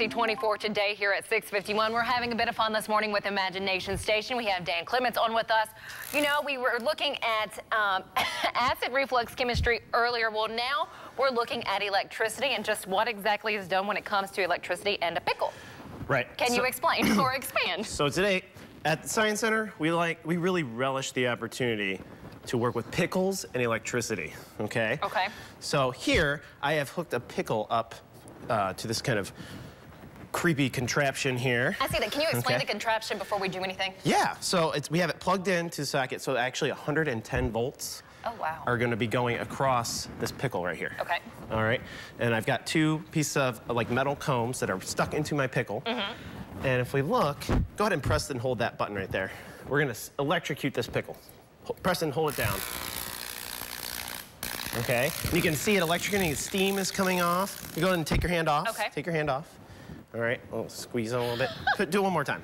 24 today here at 6:51. We're having a bit of fun this morning with Imagination Station. We have Dan Clements on with us. You know, we were looking at acid reflux chemistry earlier. Well, now we're looking at electricity and just what exactly is done when it comes to electricity and a pickle. Right. Can you explain or expand? So today at the Science Center, we really relish the opportunity to work with pickles and electricity, okay? Okay. So here, I have hooked a pickle up to this kind of creepy contraption here. I see that. Can you explain the contraption before we do anything? Yeah, so we have it plugged into the socket, so actually 110 volts are going to be going across this pickle right here. Okay. All right, and I've got two pieces of like metal combs that are stuck into my pickle. And if we look, go ahead and press and hold that button right there. We're going to electrocute this pickle. Press and hold it down. Okay, and you can see it electrocuting, steam is coming off. You go ahead and take your hand off. Okay. Take your hand off. All right, we'll squeeze it a little bit. Do it one more time.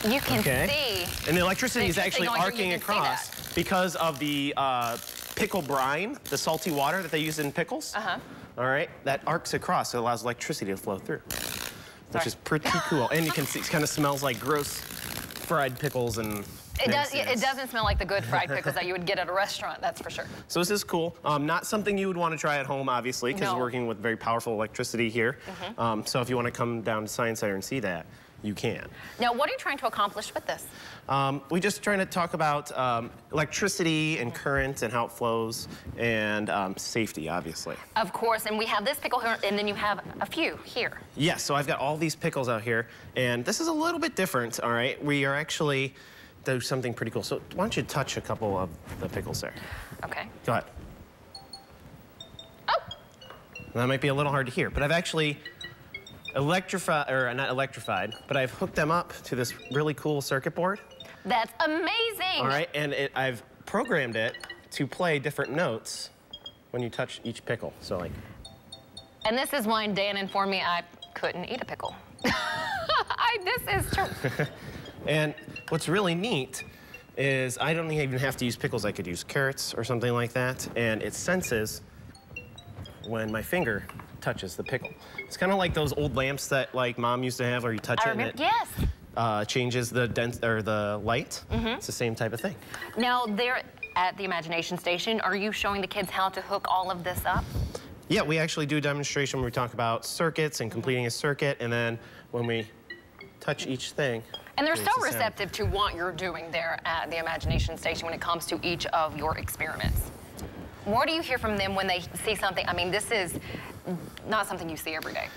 You can see. And the electricity is actually arcing across because of the pickle brine, the salty water that they use in pickles. All right, that arcs across, so it allows electricity to flow through, which is pretty cool. And you can see it kind of smells like gross fried pickles and it doesn't smell like the good fried pickles that you would get at a restaurant, that's for sure. So this is cool. Not something you would want to try at home, obviously, because we're working with very powerful electricity here. So if you want to come down to Science Center and see that, you can. Now, what are you trying to accomplish with this? We're just trying to talk about electricity and current and how it flows and safety, obviously. Of course, and we have this pickle here, and then you have a few here. Yes, so I've got all these pickles out here, and this is a little bit different, all right? We are actually do something pretty cool. So why don't you touch a couple of the pickles there? Okay. Go ahead. Oh! That might be a little hard to hear, but I've actually electrified, or not electrified, but I've hooked them up to this really cool circuit board. That's amazing! All right, and I've programmed it to play different notes when you touch each pickle, so like. And this is why Dan informed me I couldn't eat a pickle. This is true. And what's really neat is I don't even have to use pickles. I could use carrots or something like that, and it senses when my finger touches the pickle. It's kind of like those old lamps that like Mom used to have, where you touch it and it changes the light. It's the same type of thing. Now, there at the Imagination Station, are you showing the kids how to hook all of this up? Yeah, we actually do a demonstration where we talk about circuits and completing a circuit, and then when we touch each thing. And they're so receptive to what you're doing there at the Imagination Station when it comes to each of your experiments. What do you hear from them when they see something? I mean, this is not something you see every day.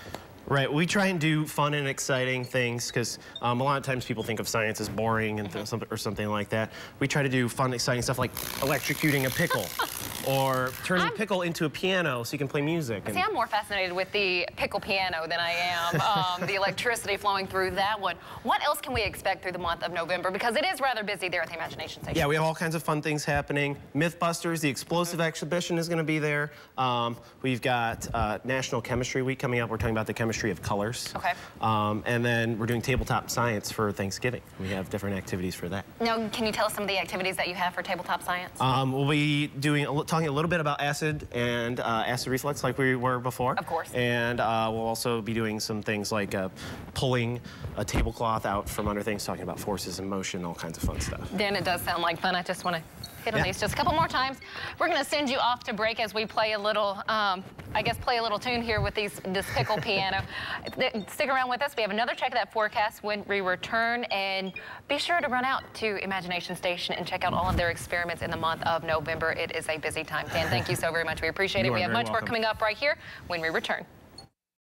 Right, we try and do fun and exciting things because a lot of times people think of science as boring and or something like that. We try to do fun, exciting stuff like electrocuting a pickle or turning a pickle into a piano so you can play music. See, I'm more fascinated with the pickle piano than I am the electricity flowing through that one. What else can we expect through the month of November? Because it is rather busy there at the Imagination Station. Yeah, we have all kinds of fun things happening. Mythbusters, the explosive exhibition is going to be there. We've got National Chemistry Week coming up. We're talking about the chemistry of colors. Okay. And then we're doing tabletop science for Thanksgiving. We have different activities for that. Now, can you tell us some of the activities that you have for tabletop science? We'll be talking a little bit about acid and acid reflux like we were before. Of course. And we'll also be doing some things like pulling a tablecloth out from under things, talking about forces and motion, all kinds of fun stuff. Dan, it does sound like fun. I just want to hit on these just a couple more times. We're going to send you off to break as we play a little, I guess, play a little tune here with this pickle piano. Stick around with us. We have another check of that forecast when we return, and be sure to run out to Imagination Station and check out all of their experiments in the month of November. It is a busy time. Dan, thank you so very much. We appreciate it. We have much more coming up right here when we return.